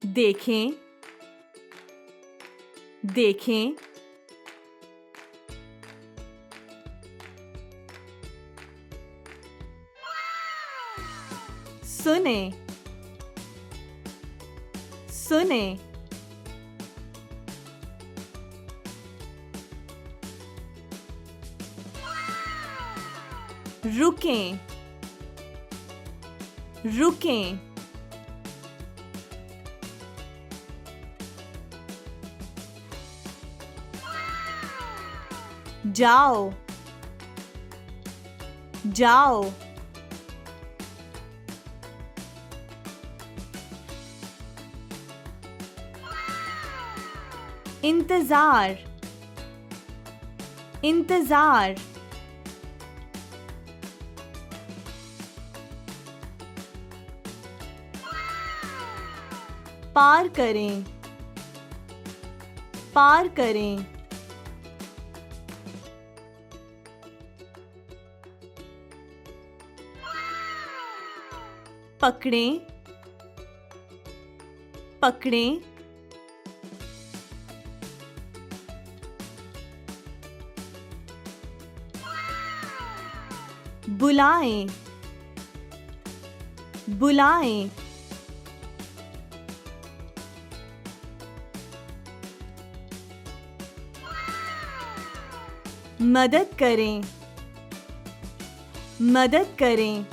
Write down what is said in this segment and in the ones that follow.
देखें, देखें। सुने, सुने। रुकें, रुकें। जाओ, जाओ। इंतजार, इंतजार। पार करें, पार करें। पकड़ें, पकड़ें। बुलाएं, बुलाएं। मदद करें, मदद करें।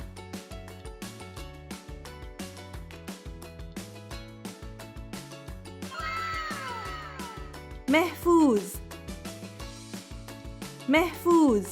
महफूज, महफूज।